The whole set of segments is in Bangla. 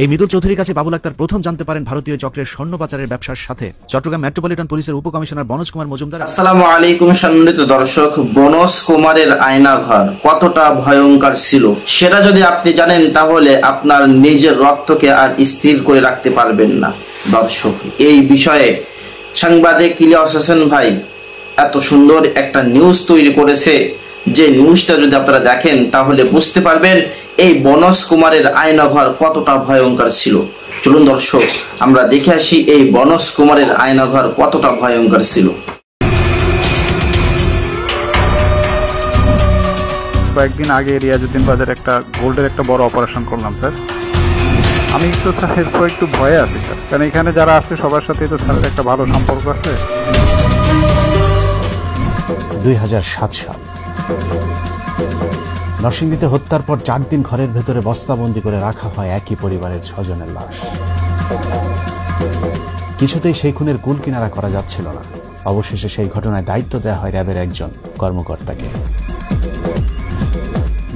এই মৃদুল চৌধুরীর কাছে বাবুল আক্তার প্রথম জানতে পারেন ভারতীয় চক্রের স্বর্ণ পাচারের ব্যবসার সাথে চট্টগ্রাম মেট্রোপলিটন পুলিশের উপকমিশনার বনোজ কুমার মজুমদার। আসসালামু আলাইকুম সম্মানিত দর্শক, বনোজ কুমারের আয়নাঘর কতটা ভয়ঙ্কর ছিল সেটা যদি আপনি জানেন তাহলে আপনার নিজের রক্তকে আর স্থির করে রাখতে পারবেন না। দর্শক, এই বিষয়ে সাংবাদিক ইলিয়াস হোসেন ভাই এত সুন্দর একটা নিউজ তৈরি করেছে, যে নিউজটা যদি আপনারা দেখেন তাহলে বুঝতে পারবেন এই বনোজ কুমারের আয়নাঘর কতটা ভয়ঙ্কর ছিল। চলুন দর্শক, আমরা দেখে আসি এই বনোজ কুমারের আয়নাঘর কতটা ভয়ঙ্কর ছিল। কয়েকদিন আগে রিয়াজউদ্দিন বাজারে একটা গোল্ডের একটা বড় অপারেশন করলাম স্যার। আমি একটু স্যার একটু ভয়ে আছি স্যার, কারণ এখানে যারা আছে সবার সাথে তো স্যারের একটা ভালো সম্পর্ক আছে। 2007 সাল নরসিংদীতে হত্যার পর 4 দিন ঘরের ভেতরে বস্তাবন্দি করে রাখা হয় একই পরিবারের 6 জনের লাশ। কিছুতেই সেই খুনের কুল কিনারা করা যাচ্ছিল না। অবশেষে সেই ঘটনায় দায়িত্ব দেওয়া হয় র্যাবের একজন কর্মকর্তাকে।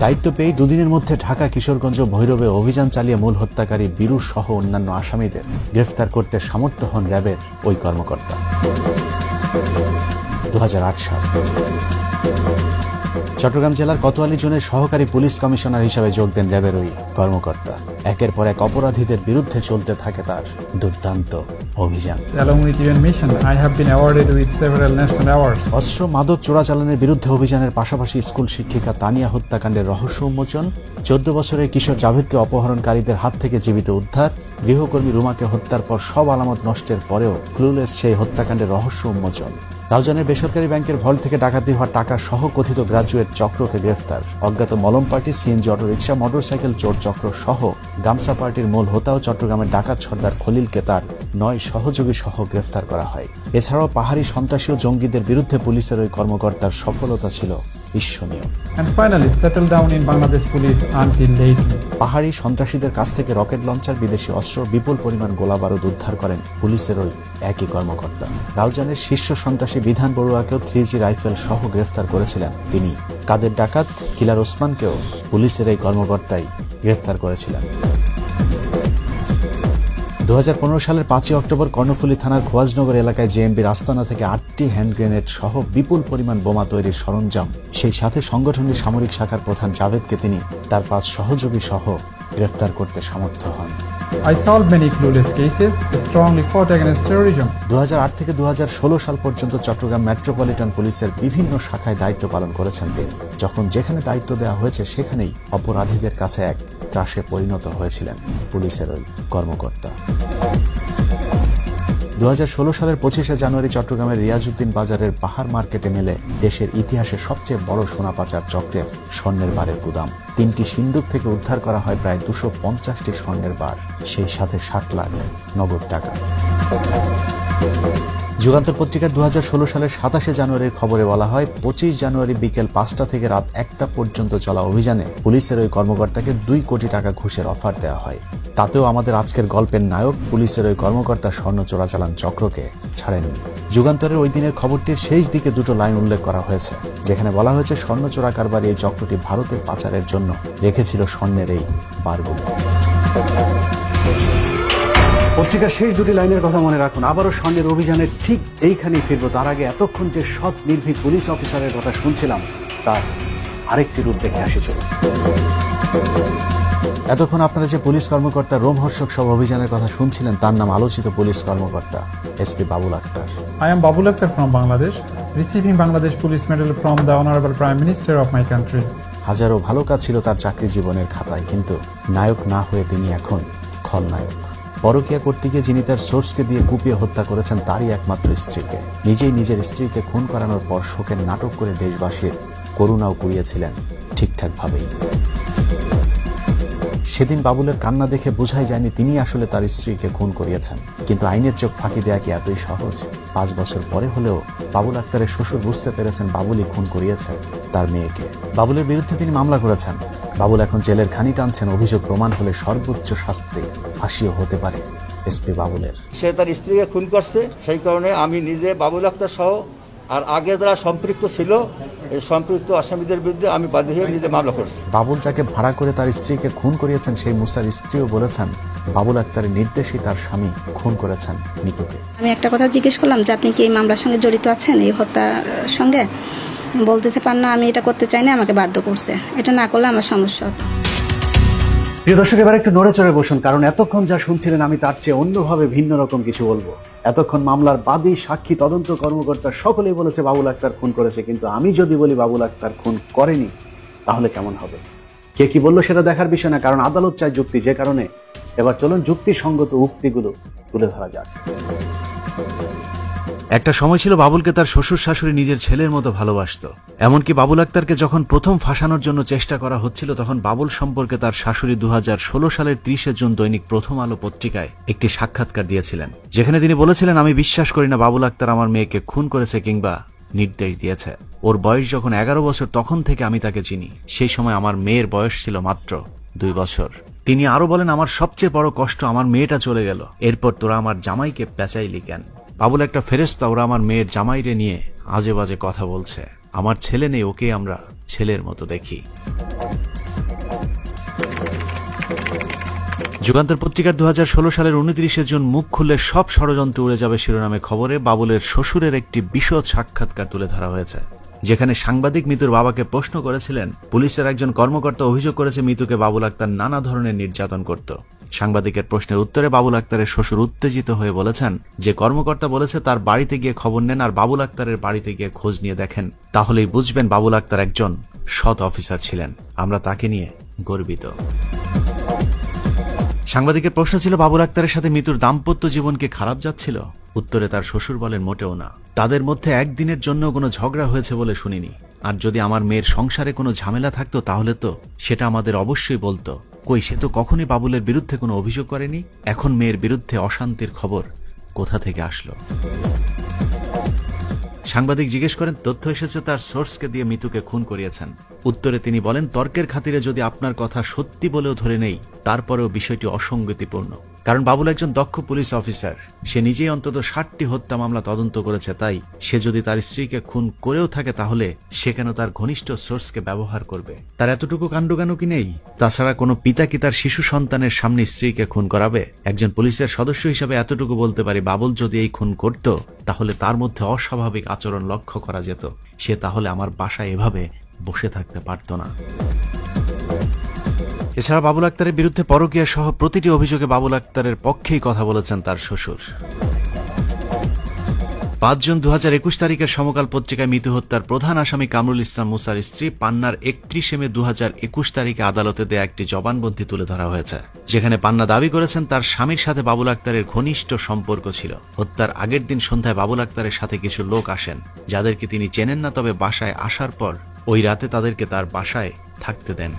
দায়িত্ব পেয়ে দুদিনের মধ্যে ঢাকা, কিশোরগঞ্জ, ভৈরবে অভিযান চালিয়ে মূল হত্যাকারী বীরু সহ অন্যান্য আসামিদের গ্রেফতার করতে সামর্থ্য হন র্যাবের ওই কর্মকর্তা। 2008 সাল চট্টগ্রাম জেলার কোতোয়ালী জোনের সহকারী পুলিশ কমিশনার হিসেবে যোগ দেন র্যাবের ওই কর্মকর্তা। একের পর এক অপরাধীদের বিরুদ্ধে চলতে থাকে তার দুর্দান্ত অভিযান। অস্ত্র, মাদক চোরাচালানের বিরুদ্ধে অভিযানের পাশাপাশি স্কুল শিক্ষিকা তানিয়া হত্যাকাণ্ডের রহস্য উন্মোচন, 14 বছরের কিশোর জাভেদকে অপহরণকারীদের হাত থেকে জীবিত উদ্ধার, গৃহকর্মী রুমাকে হত্যার পর সব আলামত নষ্টের পরেও ক্লুলেস সেই হত্যাকাণ্ডের রহস্য উন্মোচন, রাউজানের বেসরকারি ব্যাংকের ভল্ট থেকে ডাকাতি হওয়া টাকা সহ কথিত গ্রাজুয়েট চক্রকে গ্রেফতার, অজ্ঞাত মলম পার্টি, সিএনজি অটোরিকশা, মোটরসাইকেল চোর চক্র সহ গামসা পার্টির মূল হোতা ও চট্টগ্রামের ডাকাত সর্দার খলিলকে তার 9 সহযোগী সহ গ্রেফতার করা হয়। এছাড়াও পাহাড়ি সন্ত্রাসী ও জঙ্গিদের বিরুদ্ধে পুলিশের ওই কর্মকর্তার সফলতা ছিল ঈর্ষণীয়। পাহাড়ি সন্ত্রাসীদের কাছ থেকে রকেট লঞ্চার, বিদেশি অস্ত্র, বিপুল পরিমাণ গোলাবারুদ উদ্ধার করেন পুলিশের ওই একই কর্মকর্তা। রাউজানের শীর্ষ সন্ত্রাসী বিধান বড়ুয়াকেও 3G রাইফেল সহ গ্রেফতার করেছিলেন তিনি। কাদের ডাকাত কিলার ওসমানকেও পুলিশের এই কর্মকর্তাই গ্রেফতার করেছিলেন। 2015 সালের 5 অক্টোবর কর্ণফুলী থানার খোয়াজনগর এলাকায় জেএমবির আস্তানা থেকে 8টি হ্যান্ড গ্রেনেড সহ বিপুল পরিমাণ বোমা তৈরির সরঞ্জাম, সেই সাথে সংগঠনের সামরিক শাখার প্রধান জাভেদকে তিনি তার 5 সহযোগী সহ গ্রেফতার করতে সমর্থ হন। 2008 থেকে 2016 সাল পর্যন্ত চট্টগ্রাম মেট্রোপলিটন পুলিশের বিভিন্ন শাখায় দায়িত্ব পালন করেছেন তিনি। যখন যেখানে দায়িত্ব দেওয়া হয়েছে সেখানেই অপরাধীদের কাছে এক ত্রাসে পরিণত হয়েছিলেন পুলিশের ওই কর্মকর্তা। 2016 সালের 25শে জানুয়ারি চট্টগ্রামের রিয়াজউদ্দিন বাজারের পাহাড় মার্কেটে মেলে দেশের ইতিহাসে সবচেয়ে বড় সোনা পাচার চক্রের স্বর্ণের বারের গুদাম। 3টি সিন্দুক থেকে উদ্ধার করা হয় প্রায় 250টি স্বর্ণের বার, সেই সাথে 60 লাখ নগদ টাকা। যুগান্তর পত্রিকার 2016 সালের 27শে জানুয়ারির খবরে বলা হয়, 25 জানুয়ারি বিকেল 5টা থেকে রাত 1টা পর্যন্ত চলা অভিযানে পুলিশের ওই কর্মকর্তাকে 2 কোটি টাকা ঘুষের অফার দেওয়া হয়। তাতেও আমাদের আজকের গল্পের নায়ক পুলিশের ওই কর্মকর্তা স্বর্ণ চোরাচালান চক্রকে ছাড়েননি। যুগান্তরের ওই দিনের খবরটির শেষ দিকে 2টো লাইন উল্লেখ করা হয়েছে, যেখানে বলা হয়েছে স্বর্ণ চোরা কারবারি এই চক্রটি ভারতের পাচারের জন্য রেখেছিল স্বর্ণের এই বারগুলো। পত্রিকার শেষ 2টি লাইনের কথা মনে রাখুন। আবারও স্বর্ণের অভিযানের ঠিক এইখানেই ফিরবো। তার আগে এতক্ষণ যে সৎ নির্ভীক পুলিশ অফিসারের কথা শুনছিলাম তার আরেকটি রূপ দেখে আসছিল। এতক্ষণ আপনারা যে পুলিশ কর্মকর্তা রোমহর্ষক সব অভিযানের কথা শুনছিলেন তার নাম আলোচিত পুলিশ কর্মকর্তা SP Babul Akhtar. I am Babul Akhtar from Bangladesh, receiving Bangladesh Police Medal from the Honorable Prime Minister of my country. হাজারো ভালো কাজ ছিল তার চাকরি জীবনের খাতায়, কিন্তু নায়ক না হয়ে তিনি এখন খলনায়ক। পরকীয়া করতে গিয়ে যিনি তার সোর্সকে দিয়ে কুপিয়ে হত্যা করেছেন তারই একমাত্র স্ত্রীকে, নিজেই নিজের স্ত্রীকে খুন করানোর পর শোকের নাটক করে দেশবাসীর করুণাও কুড়িয়েছিলেন ঠিকঠাকভাবেই। সেদিন বাবুলের কান্না দেখে বোঝাই যায়নি তিনি আসলে তার স্ত্রীকে খুন করিয়েছেন, কিন্তু আইনের চোখ ফাঁকি দেয়া কি এতই সহজ? 5 বছর পরে হলেও বাবুল আক্তারের শ্বশুর বুঝতে পেরেছেন বাবুলই খুন করিয়েছে তার মেয়েকে। বাবুলের বিরুদ্ধে তিনি মামলা করেছেন। বাবুল এখন জেলের ঘানি টানছেন। অভিযোগ প্রমাণ হলে সর্বোচ্চ শাস্তি ফাঁসিও হতে পারে এসপি বাবুলের। সে তার স্ত্রীকে খুন করছে, সেই কারণে আমি নিজে বাবুল আক্তার সহ আর আগে যারা সম্পৃক্ত ছিল এই সম্পৃক্ত আসামিদের বিরুদ্ধে আমি বাদী হয়ে নিজে মামলা করছি। বাবুল যাকে ভাড়া করে তার স্ত্রীকে খুন করিয়েছেন সেই মুসার স্ত্রীও বলেছেন বাবুল আক্তারের নির্দেশেই তার স্বামী খুন করেছেন মিতুকে। আমি একটা কথা জিজ্ঞেস করলাম যে আপনি কি এই মামলার সঙ্গে জড়িত আছেন, এই হত্যার সঙ্গে? বলতেছে পান্না আমি এটা করতে চাই না, আমাকে বাধ্য করছে, এটা না করলে আমার সমস্যা হতো। প্রিয় দর্শক, এবার একটু নড়ে চড়ে বসুন, কারণ এতক্ষণ যা শুনছিলেন আমি তার চেয়ে অন্যভাবে ভিন্ন রকম কিছু বলবো। এতক্ষণ মামলার বাদী, সাক্ষী, তদন্ত কর্মকর্তা সকলেই বলেছে বাবুল আক্তার খুন করেছে, কিন্তু আমি যদি বলি বাবুল আক্তার খুন করেনি তাহলে কেমন হবে? কে কি বললো সেটা দেখার বিষয় না, কারণ আদালত চায় যুক্তি। যে কারণে এবার চলুন যুক্তিসঙ্গত উক্তিগুলো তুলে ধরা যাক। একটা সময় ছিল বাবুলকে তার শ্বশুর শাশুড়ি নিজের ছেলের মতো ভালোবাসত। এমনকি বাবুল আক্তারকে যখন প্রথম ফাঁসানোর জন্য চেষ্টা করা হচ্ছিল তখন বাবুল সম্পর্কে তার শাশুড়ি 2016 সালের 30 জুন দৈনিক প্রথম আলো পত্রিকায় একটি সাক্ষাৎকার দিয়েছিলেন, যেখানে তিনি বলেছিলেন, আমি বিশ্বাস করি না বাবুল আক্তার আমার মেয়েকে খুন করেছে কিংবা নির্দেশ দিয়েছে। ওর বয়স যখন 11 বছর তখন থেকে আমি তাকে চিনি। সেই সময় আমার মেয়ের বয়স ছিল মাত্র 2 বছর। তিনি আরো বলেন, আমার সবচেয়ে বড় কষ্ট আমার মেয়েটা চলে গেল, এরপর তোরা আমার জামাইকে পেঁচাইলি কেন? বাবুল একটা ফেরেশতা, ওরা আমার মেয়ের জামাইরে নিয়ে আজে বাজে কথা বলছে। আমার ছেলে নেই, ওকে আমরা ছেলের মতো দেখি। যুগান্তর পত্রিকার 2016 সালের 29 জুন মুখ খুললে সব ষড়যন্ত্র উড়ে যাবে শিরোনামে খবরে বাবুলের শ্বশুরের একটি বিশদ সাক্ষাৎকার তুলে ধরা হয়েছে, যেখানে সাংবাদিক মিতুর বাবাকে প্রশ্ন করেছিলেন, পুলিশের একজন কর্মকর্তা অভিযোগ করেছে মিতুকে বাবুল আক্তার নানা ধরনের নির্যাতন করত। সাংবাদিকের প্রশ্নের উত্তরে বাবুল আক্তারের শ্বশুর উত্তেজিত হয়ে বলেছেন যে কর্মকর্তা বলেছে তার বাড়িতে গিয়ে খবর নেন আর বাবুল আক্তারের বাড়িতে গিয়ে খোঁজ নিয়ে দেখেন, তাহলেই বুঝবেন বাবুল আক্তার একজন সৎ অফিসার ছিলেন। আমরা তাকে নিয়ে গর্বিত। সাংবাদিকের প্রশ্ন ছিল, বাবুল আক্তারের সাথে মিতুর দাম্পত্য জীবন কি খারাপ যাচ্ছিল? উত্তরে তার শ্বশুর বলেন, মোটেও না। তাদের মধ্যে একদিনের জন্য কোনো ঝগড়া হয়েছে বলে শুনিনি। আর যদি আমার মেয়ের সংসারে কোনো ঝামেলা থাকতো তাহলে তো সেটা আমাদের অবশ্যই বলতো। কই, সে তো কখনই বাবুলের বিরুদ্ধে কোনো অভিযোগ করেনি। এখন মেয়ের বিরুদ্ধে অশান্তির খবর কোথা থেকে আসলো? সাংবাদিক জিজ্ঞেস করেন, তথ্য এসেছে তার সোর্সকে দিয়ে মিতুকে খুন করিয়েছেন। উত্তরে তিনি বলেন, তর্কের খাতিরে যদি আপনার কথা সত্যি বলেও ধরে নেই, তারপরেও বিষয়টি অসঙ্গতিপূর্ণ। কারণ বাবুল একজন দক্ষ পুলিশ অফিসার, সে নিজেই অন্তত 60টি হত্যা মামলা তদন্ত করেছে। তাই সে যদি তার স্ত্রীকে খুন করেও থাকে তাহলে সে কেন তার ঘনিষ্ঠ সোর্সকে ব্যবহার করবে? তার এতটুকু কাণ্ডজ্ঞানও কি নেই? তাছাড়া কোনো পিতা কি তার শিশু সন্তানের সামনে স্ত্রীকে খুন করাবে? একজন পুলিশের সদস্য হিসাবে এতটুকু বলতে পারি, বাবুল যদি এই খুন করত তাহলে তার মধ্যে অস্বাভাবিক আচরণ লক্ষ্য করা যেত। সে তাহলে আমার বাসায় এভাবে বসে থাকতে পারত না। এছাড়া বাবুল আক্তারের বিরুদ্ধে পরকীয়া সহ প্রতিটি অভিযোগে বাবুল আক্তারের পক্ষেই কথা বলেছেন তার শ্বশুর। 5 জুন 2021 তারিখের সমকাল পত্রিকায় মিতু হত্যার প্রধান আসামি কামরুল ইসলাম মুসার স্ত্রী পান্নার 31 মে 2021 তারিখে আদালতে দেয়া একটি জবানবন্দি তুলে ধরা হয়েছে, যেখানে পান্না দাবি করেছেন তার স্বামীর সাথে বাবুল আক্তারের ঘনিষ্ঠ সম্পর্ক ছিল। হত্যার আগের দিন সন্ধ্যায় বাবুল আক্তারের সাথে কিছু লোক আসেন, যাদেরকে তিনি চেনেন না, তবে বাসায় আসার পর ওই রাতে তাদেরকে তার বাসায় থাকতে দেন।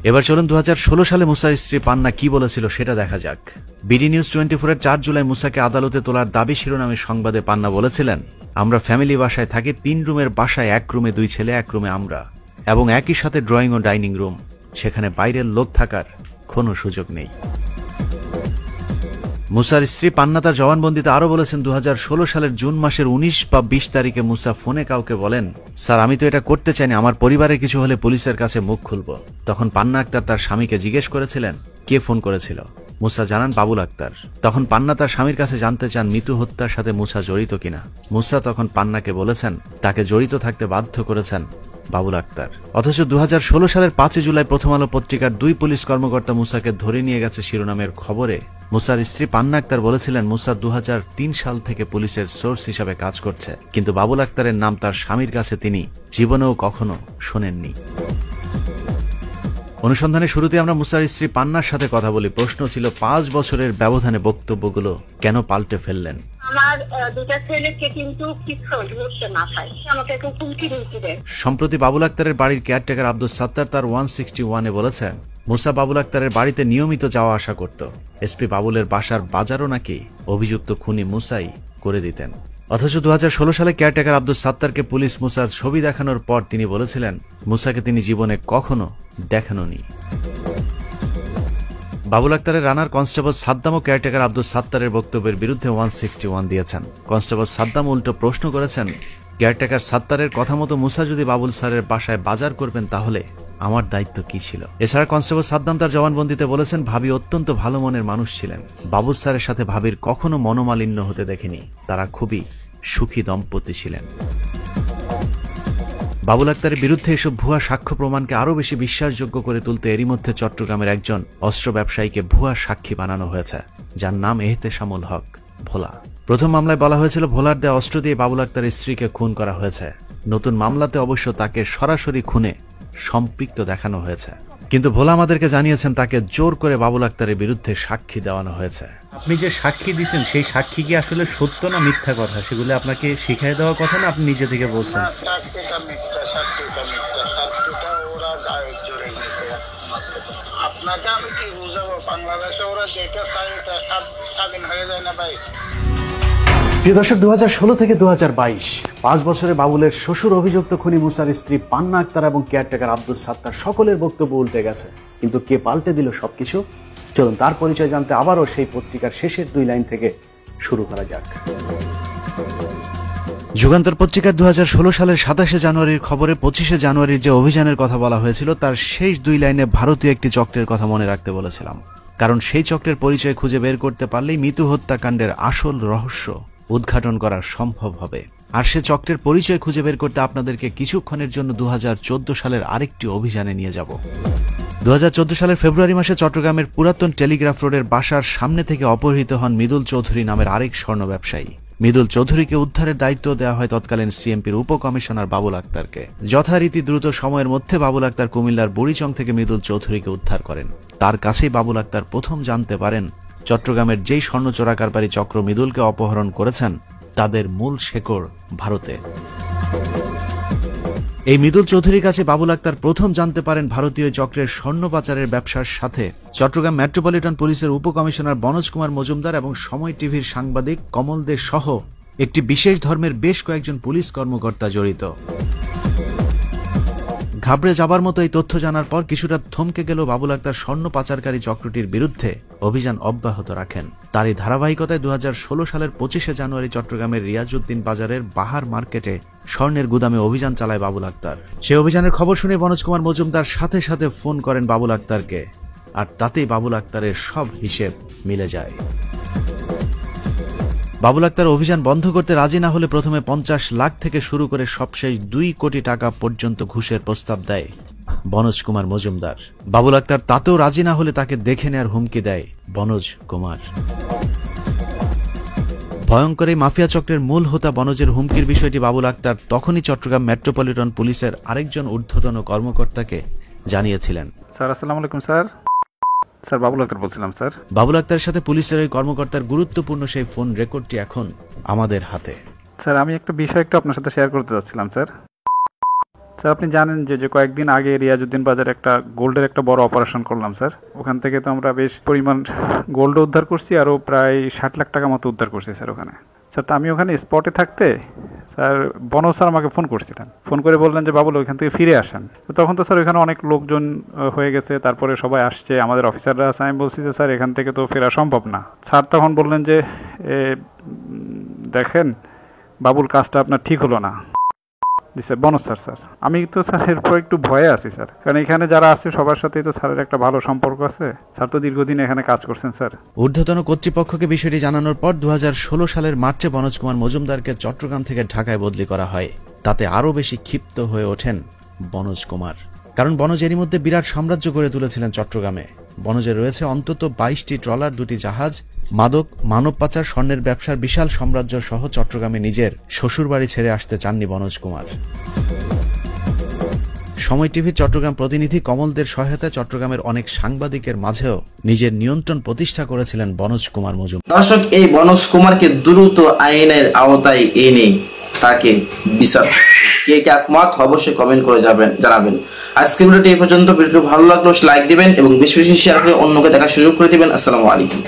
এবার চলুন 2016 সালে মুসার স্ত্রী পান্না কি বলেছিল সেটা দেখা যাক। বিডি নিউজ 24-এর 4 জুলাই মুসাকে আদালতে তোলার দাবি শিরোনামের সংবাদে পান্না বলেছিলেন, আমরা ফ্যামিলি বাসায় থাকি, 3 রুমের বাসায় 1 রুমে 2 ছেলে, 1 রুমে আমরা, এবং একই সাথে ড্রয়িং ও ডাইনিং রুম। সেখানে বাইরের লোক থাকার কোনো সুযোগ নেই। মুসার স্ত্রী পান্না তার জবানবন্দিতে আরো বলেছেন, 2016 সালের জুন মাসের 19 বা 20 তারিখে মুসা ফোনে কাউকে বলেন, স্যার আমি তো এটা করতে চাইনি, আমার পরিবারের কিছু হলে পুলিশের কাছে মুখ খুলব। তখন পান্না আক্তার তার স্বামীকে জিজ্ঞেস করেছিলেন কে ফোন করেছিল। মুসা জানান বাবুল আক্তার। তখন পান্না তার স্বামীর কাছে জানতে চান মিতু হত্যার সাথে মুসা জড়িত কিনা। মুসা তখন পান্নাকে বলেছেন তাকে জড়িত থাকতে বাধ্য করেছেন বাবুল আক্তার। অথচ 2016 সালের 5 জুলাই প্রথম আলো পত্রিকার 2 পুলিশ কর্মকর্তা মুসাকে ধরে নিয়ে গেছে শিরোনামের খবরে মুসার স্ত্রী পান্না আক্তার বলেছিলেন মুসা 2003 সাল থেকে পুলিশের সোর্স হিসাবে কাজ করছে, কিন্তু বাবুল আক্তারের নাম তার স্বামীর কাছে তিনি জীবনেও কখনো শোনেননি। অনুসন্ধানের শুরুতে আমরা মুসার স্ত্রী পান্নার সাথে কথা বলি। প্রশ্ন ছিল 5 বছরের ব্যবধানে বক্তব্যগুলো কেন পাল্টে ফেললেন। আমার দুটো ছেলেকে কিন্তু কিছু ধরছে না, আমাকে একটু হুমকি দেয়। সম্প্রতি বাবুল আক্তারের বাড়ির কেয়ারটেকার আব্দুল সাত্তার তার 161-এ বলেছেন মুসা বাবুল আক্তারের বাড়িতে নিয়মিত যাওয়া আসা করত। এসপি বাবুলের বাসার বাজারও নাকি অভিযুক্ত খুনি মুসাই করে দিতেন। অথচ 2016 সালে কেয়ারটেকার আব্দুল সাত্তারকে পুলিশ মুসার ছবি দেখানোর পর তিনি বলেছিলেন মুসাকে তিনি জীবনে কখনো দেখানোনি। বাবুল আক্তারের রানার কনস্টেবল সাদ্দাম ও কেয়ারটেকার আব্দুল সাত্তারের বক্তব্যের বিরুদ্ধে 161 দিয়েছেন। কনস্টেবল সাদ্দাম উল্টো প্রশ্ন করেছেন, কেয়ারটেকার সাত্তারের কথা মতো মুসা যদি বাবুল স্যারের বাসায় বাজার করবেন তাহলে আমার দায়িত্ব কি ছিল? এছাড়া কনস্টেবল সাদ্দাম তার জবানবন্দিতে বলেছেন, ভাবি অত্যন্ত ভালো মনের মানুষ ছিলেন। বাবুল স্যারের সাথে ভাবির কখনো মনোমালিন্য হতে দেখেনি। তারা খুবই সুখী দম্পতি ছিলেন। বাবুল আক্তারের বিরুদ্ধে এসব ভুয়া সাক্ষ্য প্রমাণকে আরও বেশি বিশ্বাসযোগ্য করে তুলতে এরই মধ্যে চট্টগ্রামের একজন অস্ত্র ব্যবসায়ীকে ভুয়া সাক্ষী বানানো হয়েছে, যার নাম এহতেশামুল হক ভোলা। প্রথম মামলায় বলা হয়েছিল ভোলার দেয়া অস্ত্র দিয়ে বাবুল আক্তারের স্ত্রীকে খুন করা হয়েছে। নতুন মামলাতে অবশ্য তাকে সরাসরি খুনে সম্পৃক্ত দেখানো হয়েছে, কিন্তু ভোলা আমাদেরকে জানিয়েছেন তাকে জোর করে বাবুল আক্তারের বিরুদ্ধে সাক্ষী দেওয়ানো হয়েছে। আপনি যে সাক্ষী দিচ্ছেন সেই সাক্ষী কি আসলে সত্য না মিথ্যা কথা, সেগুলো আপনাকে শিখাই দেওয়া কথা না আপনি নিজে থেকে বলছেন? আপনাকে আমি কি বুঝাবো, বাংলাদেশে ওরা যেটা চাই এটা স্বাধীন হয়ে যায় না ভাই। প্রিয় দর্শক, 2016 থেকে 2022 5 বছরে বাবুলের শ্বশুর অভিযুক্ত খুনি মুসার স্ত্রী পান্না আক্তার এবং কেয়ারটেকার আব্দুল সাত্তার সকলের বক্তব্য উল্টে গেছে। কিন্তু কে পাল্টে দিল সবকিছু? চলুন তার পরিচয় জানতে আবারও সেই পত্রিকার শেষের 2 লাইন থেকে শুরু করা যাক। যুগান্তর পত্রিকার 2016 সালের 27শে জানুয়ারির খবরে 25শে জানুয়ারির যে অভিযানের কথা বলা হয়েছিল তার শেষ 2 লাইনে ভারতীয় একটি চক্রের কথা মনে রাখতে বলেছিলাম, কারণ সেই চক্রের পরিচয় খুঁজে বের করতে পারলেই মিতু হত্যাকাণ্ডের আসল রহস্য উদ্ঘাটন করা সম্ভব হবে। আর সে চক্রের পরিচয় খুঁজে বের করতে আপনাদেরকে কিছুক্ষণের জন্য 2014 সালের আরেকটি অভিযানে নিয়ে যাব। 2014 সালের ফেব্রুয়ারি মাসে চট্টগ্রামের পুরাতন টেলিগ্রাফ রোডের বাসার সামনে থেকে অপহৃত হন মৃদুল চৌধুরী নামের আরেক স্বর্ণ ব্যবসায়ী। মৃদুল চৌধুরীকে উদ্ধারের দায়িত্ব দেওয়া হয় তৎকালীন সিএমপির উপকমিশনার বাবুল আক্তারকে। যথারীতি দ্রুত সময়ের মধ্যে বাবুল আক্তার কুমিল্লার বুড়িচং থেকে মৃদুল চৌধুরীকে উদ্ধার করেন। তার কাছেই বাবুল আক্তার প্রথম জানতে পারেন চট্টগ্রামের যেই স্বর্ণ চোরাকারবারি চক্র মৃদুলকে অপহরণ করেছেন তাদের মূল শেকড় ভারতে। এই মৃদুল চৌধুরীর কাছে বাবুল আক্তার প্রথম জানতে পারেন ভারতীয় চক্রের স্বর্ণ পাচারের ব্যবসার সাথে চট্টগ্রাম মেট্রোপলিটন পুলিশের উপকমিশনার বনোজ কুমার মজুমদার এবং সময় টিভির সাংবাদিক কমল দে সহ একটি বিশেষ ধর্মের বেশ কয়েকজন পুলিশ কর্মকর্তা জড়িত। ঘাবড়ে যাবার মতো এই তথ্য জানার পর কিছুটা থমকে গেল বাবুল আক্তার স্বর্ণ পাচারকারী চক্রটির বিরুদ্ধে অভিযান অব্যাহত রাখেন। তারই ধারাবাহিকতায় 2016 সালের 25শে জানুয়ারি চট্টগ্রামের রিয়াজউদ্দিন বাজারের বাহার মার্কেটে স্বর্ণের গুদামে অভিযান চালায় বাবুল আক্তার। সেই অভিযানের খবর শুনে বনোজ কুমার মজুমদার সাথে সাথে ফোন করেন বাবুল আক্তারকে, আর তাতেই বাবুল আক্তারের সব হিসেব মিলে যায়। বাবুল আক্তার অভিযান বন্ধ করতে রাজি না হলে প্রথমে 50 লাখ থেকে শুরু করে সবশেষ 2 কোটি টাকা পর্যন্ত ঘুষের প্রস্তাব দেয় বনোজ কুমার মজুমদার। বাবুল আক্তার তাতেও রাজি না হলে তাকে দেখে নেয়ার হুমকি দেয় বনোজ কুমার। ভয়ঙ্কর এই মাফিয়া চক্রের মূল হোতা বনোজের হুমকির বিষয়টি বাবুল আক্তার তখনই চট্টগ্রাম মেট্রোপলিটন পুলিশের আরেকজন ঊর্ধ্বতন কর্মকর্তাকে জানিয়েছিলেন। স্যার আসসালামু আলাইকুম স্যার। স্যার বাবুল আক্তার বলছিলাম স্যার। বাবুল আক্তারের সাথে পুলিশের ওই কর্মকর্তার গুরুত্বপূর্ণ সেই ফোন রেকর্ডটি এখন আমাদের হাতে। স্যার আমি একটা বিষয় একটু আপনার সাথে শেয়ার করতে যাচ্ছিলাম স্যার। স্যার আপনি জানেন যে কয়েকদিন আগে রিয়াজউদ্দিন বাজারে একটা গোল্ডের একটা বড় অপারেশন করলাম স্যার। ওখান থেকে তো আমরা বেশ পরিমাণ গোল্ড উদ্ধার করছি, আরও প্রায় 60 লাখ টাকা মতো উদ্ধার করছি স্যার ওখানে। স্যার তো আমি ওখানে স্পটে থাকতে স্যার বনোজ স্যার আমাকে ফোন করছিলেন, ফোন করে বললেন যে বাবুল ওইখান থেকে ফিরে আসেন। তো তখন তো স্যার ওইখানে অনেক লোকজন হয়ে গেছে, তারপরে সবাই আসছে, আমাদের অফিসাররা আছে। আমি বলছি যে স্যার এখান থেকে তো ফেরা সম্ভব না। স্যার তখন বললেন যে দেখেন বাবুল কাজটা আপনার ঠিক হলো না। জি স্যার বনোজ স্যার। স্যার আমি তো স্যার এরপর একটু ভয়ে আছি স্যার, কারণ এখানে যারা আছে সবার সাথেই তো স্যারের একটা ভালো সম্পর্ক আছে। স্যার তো দীর্ঘদিন এখানে কাজ করছেন স্যার। ঊর্ধ্বতন কর্তৃপক্ষকে বিষয়টি জানানোর পর 2016 সালের মার্চে বনোজ কুমার মজুমদারকে চট্টগ্রাম থেকে ঢাকায় বদলি করা হয়। তাতে আরও বেশি ক্ষিপ্ত হয়ে ওঠেন বনোজ কুমার, কারণ বনোজ এরই মধ্যে বিরাট সাম্রাজ্য গড়ে তুলেছিলেন চট্টগ্রামে। বনোজে রয়েছে অন্তত 22টি ট্রলার, 2টি জাহাজ, মাদক, মানব পাচার, স্বর্ণের ব্যবসার বিশাল সাম্রাজ্য সহ চট্টগ্রামে নিজের শ্বশুরবাড়ি ছেড়ে আসতে চাননি বনোজ কুমার। সময় টিভির চট্টগ্রাম প্রতিনিধি কমলদের সহায়তায় চট্টগ্রামের অনেক সাংবাদিকের মাঝেও নিজের নিয়ন্ত্রণ প্রতিষ্ঠা করেছিলেন বনোজ কুমার মজুমদার। দর্শক, এই বনোজ কুমারকে দ্রুত আইনের আওতায় এনে তাকে বিচার, কে একমত অবশ্যই কমেন্ট করে জানাবেন। আজকের ভিডিওটি এই পর্যন্ত। ভিডিওটি ভালো লাগলে লাইক দিবেন এবং বেশি বেশি শেয়ার করে অন্যকে দেখার সুযোগ করে দিবেন। আসসালামু আলাইকুম।